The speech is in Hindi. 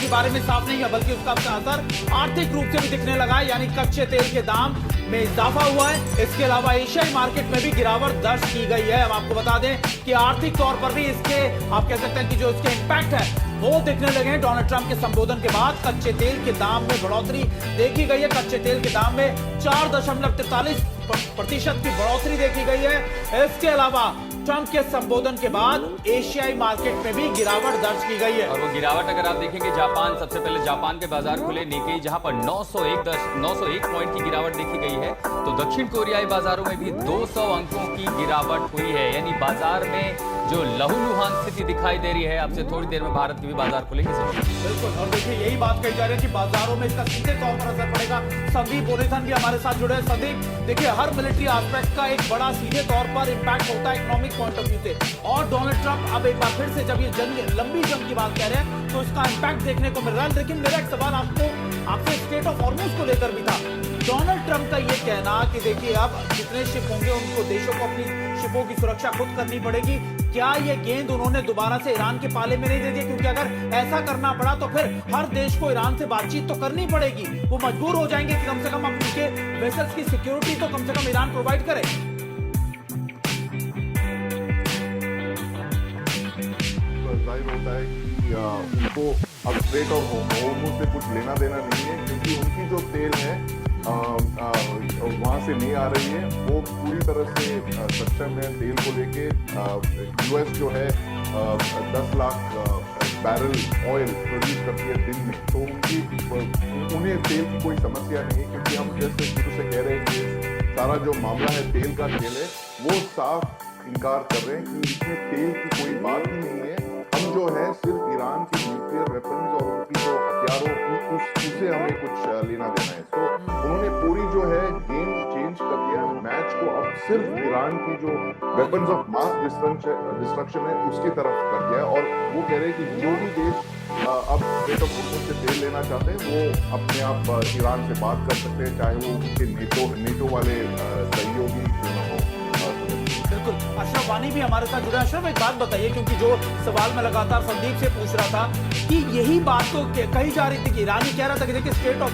के बारे में साफ नहीं है, बल्कि उसका असर आर्थिक रूप से भी दिखने लगा है, यानी कच्चे तेल के दाम में इजाफा हुआ है। इसके अलावा एशियाई मार्केट में भी गिरावट दर्ज की गई है। हम आपको बता दें कि आर्थिक तौर पर भी इसके आप कह सकते हैं कि जो इसके इम्पैक्ट है वो दिखने लगे हैं। डोनाल्ड ट्रंप के संबोधन के बाद कच्चे तेल के दाम में बढ़ोतरी देखी गई है। कच्चे तेल के दाम में 4.43% की बढ़ोतरी देखी गई है। इसके अलावा ट्रंप के संबोधन के बाद एशियाई मार्केट में भी गिरावट दर्ज की गई है। और वो गिरावट अगर आप देखेंगे जापान, सबसे पहले जापान के बाजार खुले निक्केई, जहां पर 901 पॉइंट की गिरावट देखी गई है, तो दक्षिण कोरियाई बाजारों में भी 200 अंकों की गिरावट हुई है। यानी बाजार में जो लहूलुहान स्थिति दिखाई दे रही है। आपसे थोड़ी देर में भारत के भी बाजार खुलेंगे। बिल्कुल, और देखिए यही बात कही जा रही है कि बाजारों में इसका सीधे तौर पर असर पड़ेगा। संदीप ओनेथन भी हमारे साथ जुड़े हैं। संदीप, देखिए हर मिलिट्री एस्पेक्ट का एक बड़ा सीधे तौर पर इंपैक्ट होता है इकोनॉमिक पॉइंट ऑफ व्यू से, और डोनाल्ड ट्रंप अब एक बार फिर से जब ये लंबी जंग की बात कह रहे हैं तो इसका इंपैक्ट देखने को मिल रहा है। लेकिन मेरा एक सवाल आपसे स्टेट ऑफ हॉर्मुज को लेकर भी था। डोनाल्ड ट्रंप का ये कहना कि देखिए अब जितने शिप होंगे उनको देशों को अपनी शिपों की सुरक्षा खुद करनी पड़ेगी, क्या ये गेंद उन्होंने दोबारा से ईरान के पाले में नहीं दे दिया? क्योंकि अगर ऐसा करना पड़ा तो फिर हर देश को ईरान से बातचीत तो करनी पड़ेगी। वो मजबूर हो जाएंगे कि कम से कम अपने के वेसल्स की सिक्योरिटी तो कम से कम ईरान प्रोवाइड करे। जाहिर होता है कि उनको अब स्ट्रेट और हॉर्मुज से कुछ लेना देना नहीं है, क्योंकि उनकी जो तेल है वहाँ से नहीं आ रही है। वो पूरी तरह से सक्षम है तेल को लेके। यूएस जो है 10 लाख बैरल ऑयल प्रोड्यूस करती है दिन में, तो उन्हें तेल की कोई समस्या नहीं है। क्योंकि हम जैसे शुरू से कह रहे हैं कि सारा जो मामला है तेल का खेल है, वो साफ इनकार कर रहे हैं कि इसमें तेल की कोई बात ही नहीं है। हम जो है सिर्फ ईरान की न्यूक्लियर वेपन्स और उनकी जो हथियारों की उससे हमें कुछ लेना देना है। तो उन्होंने पूरी जो है गेम चेंज कर दिया, मैच को अब सिर्फ ईरान की जो वेपन्स ऑफ मास डिस्ट्रक्शन है उसकी तरफ कर दिया। और वो कह रहे हैं कि जो भी देश अब स्ट्रेट ऑफ हॉर्मुज से तेल लेना चाहते हैं वो अपने आप ईरान से बात कर सकते हैं, चाहे वो उनके नेटो वाले सहयोगी क्यों न हो। बिल्कुल, अशरफ वानी भी हमारे साथ जुड़ा। अशरफ, एक बात बताइए, क्योंकि जो सवाल मैं लगातार संदीप से पूछ रहा था कि यही बात तो कही जा रही थी कि ईरानी कह रहा था कि देखिए स्टेट ऑफ